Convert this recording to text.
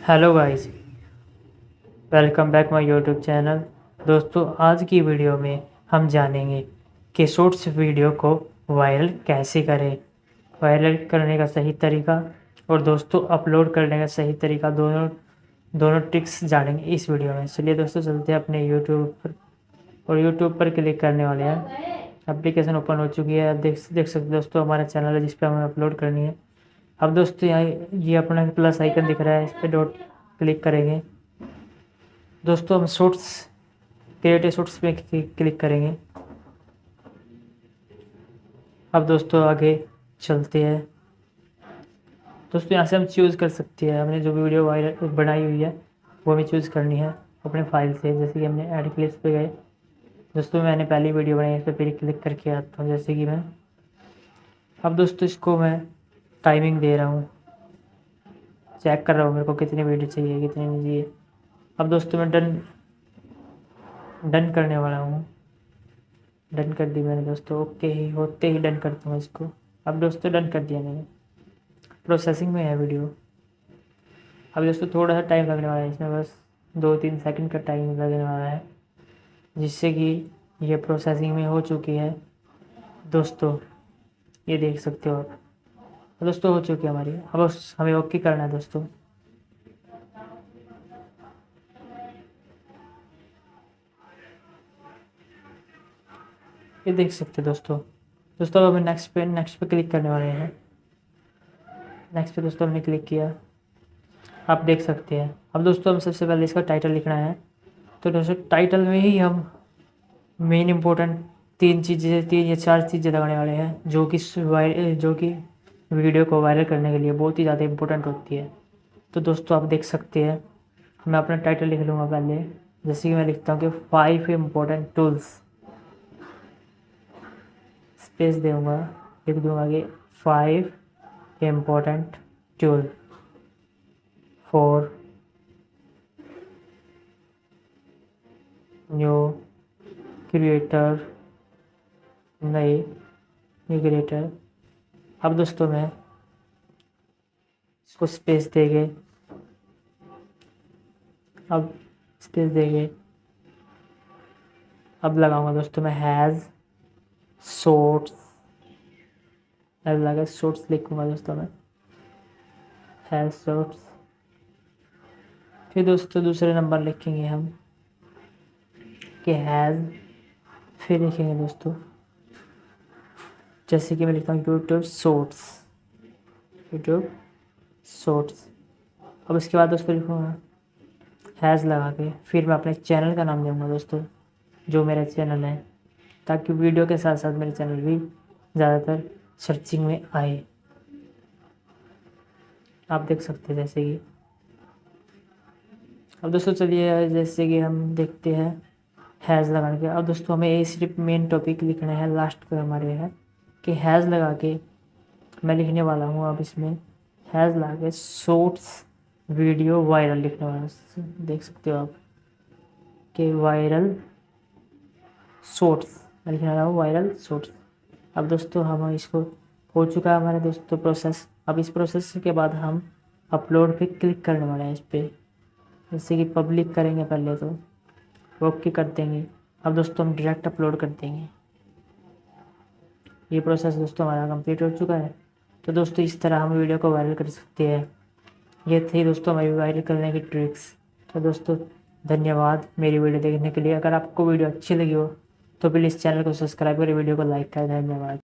Hello guys, welcome back my YouTube channel. दोस्तों, आज की वीडियो में हम जानेंगे कि शॉर्ट्स वीडियो को वायरल कैसे करें, वायरल करने का सही तरीका और दोस्तों अपलोड करने का सही तरीका, दोनों दोनों ट्रिक्स जानेंगे इस वीडियो में। चलिए दोस्तों, चलते हैं अपने यूट्यूब पर और यूट्यूब पर क्लिक करने वाले हैं। एप्लीकेशन ओपन हो चुकी है। आप देख सकते हैं दोस्तों, हमारा चैनल है जिस पर हमें अपलोड करनी है। अब दोस्तों यहाँ ये अपना प्लस आइकन दिख रहा है, इस पर डॉट क्लिक करेंगे। दोस्तों हम शॉर्ट्स, क्रिएटिव शॉर्ट्स पे क्लिक करेंगे। अब दोस्तों आगे चलते हैं। दोस्तों यहाँ से हम चूज़ कर सकते हैं, हमने जो वीडियो वायरल बनाई हुई है वो हमें चूज़ करनी है अपने फाइल से। जैसे कि हमने ऐड क्लिप्स पे गए। दोस्तों मैंने पहली वीडियो बनाई, इस पर फिर क्लिक करके आता हूँ। जैसे कि मैं अब दोस्तों इसको मैं टाइमिंग दे रहा हूँ, चेक कर रहा हूँ मेरे को कितनी वीडियो चाहिए कितनी नहीं चाहिए। अब दोस्तों मैं डन डन करने वाला हूँ। डन कर दी मैंने दोस्तों। ओके ही होते ही डन करता हूँ इसको। अब दोस्तों डन कर दिया मैंने, प्रोसेसिंग में है वीडियो। अब दोस्तों थोड़ा सा टाइम लगने वाला है इसमें, बस 2-3 सेकंड का टाइम लगने वाला है, जिससे कि ये प्रोसेसिंग में हो चुकी है। दोस्तों ये देख सकते हो आप, दोस्तों हो चुकी है हमारी। अब हमें ओके करना है दोस्तों। ये देख सकते हैं दोस्तों। दोस्तों अब हमें नेक्स्ट पे क्लिक करने वाले हैं। नेक्स्ट पे दोस्तों हमने क्लिक किया, आप देख सकते हैं। अब दोस्तों हम सबसे पहले इसका टाइटल लिखना है। तो दोस्तों टाइटल में ही हम मेन इम्पोर्टेंट 3 या 4 चीज़ें लगाने वाले हैं, जो कि वीडियो को वायरल करने के लिए बहुत ही ज़्यादा इम्पोर्टेंट होती है। तो दोस्तों आप देख सकते हैं, मैं अपना टाइटल लिख लूँगा पहले। जैसे कि मैं लिखता हूँ कि 5 इम्पोर्टेंट टूल्स, स्पेस दूँगा, लिख दूँगा कि 5 important tool for new creator, नए क्रिएटर। अब दोस्तों मैं इसको स्पेस देंगे, अब स्पेस देंगे। अब लगाऊंगा दोस्तों मैं हैज़ शॉर्ट्स, हैज़ लगा शॉर्ट्स लिखूंगा दोस्तों मैं, हैज़ शॉर्ट्स। फिर दोस्तों दूसरे नंबर लिखेंगे हम कि हैज़, फिर लिखेंगे दोस्तों जैसे कि मैं लिखता हूँ यूट्यूब शॉर्ट्स, यूट्यूब शॉर्ट्स। अब इसके बाद दोस्तों लिखूँगा हैज़ लगा के, फिर मैं अपने चैनल का नाम दूँगा दोस्तों, जो मेरा चैनल है, ताकि वीडियो के साथ साथ मेरे चैनल भी ज़्यादातर सर्चिंग में आए। आप देख सकते हैं जैसे कि। अब दोस्तों चलिए जैसे कि हम देखते हैं हैज़ लगा के। अब दोस्तों हमें ये सिर्फ मेन टॉपिक लिखना है, लास्ट का हमारे है कि हैज़ लगा के मैं लिखने वाला हूँ। अब इसमें हैज़ लगा के शॉर्ट्स वीडियो वायरल लिखने वाला, देख सकते हो आप कि वायरल शॉर्ट्स, मैं लिखने वाला हूँ वायरल शॉर्ट्स। अब दोस्तों हम इसको, हो चुका है हमारा दोस्तों प्रोसेस। अब इस प्रोसेस के बाद हम अपलोड पे क्लिक करने वाले हैं इस पर। जैसे कि पब्लिक करेंगे पहले, तो ओके कर देंगे। अब दोस्तों हम डायरेक्ट अपलोड कर देंगे। ये प्रोसेस दोस्तों हमारा कंप्लीट हो चुका है। तो दोस्तों इस तरह हम वीडियो को वायरल कर सकते हैं। ये थी दोस्तों हमारी वायरल करने की ट्रिक्स। तो दोस्तों धन्यवाद मेरी वीडियो देखने के लिए। अगर आपको वीडियो अच्छी लगी हो तो प्लीज़ चैनल को सब्सक्राइब करें, वीडियो को लाइक करें। धन्यवाद।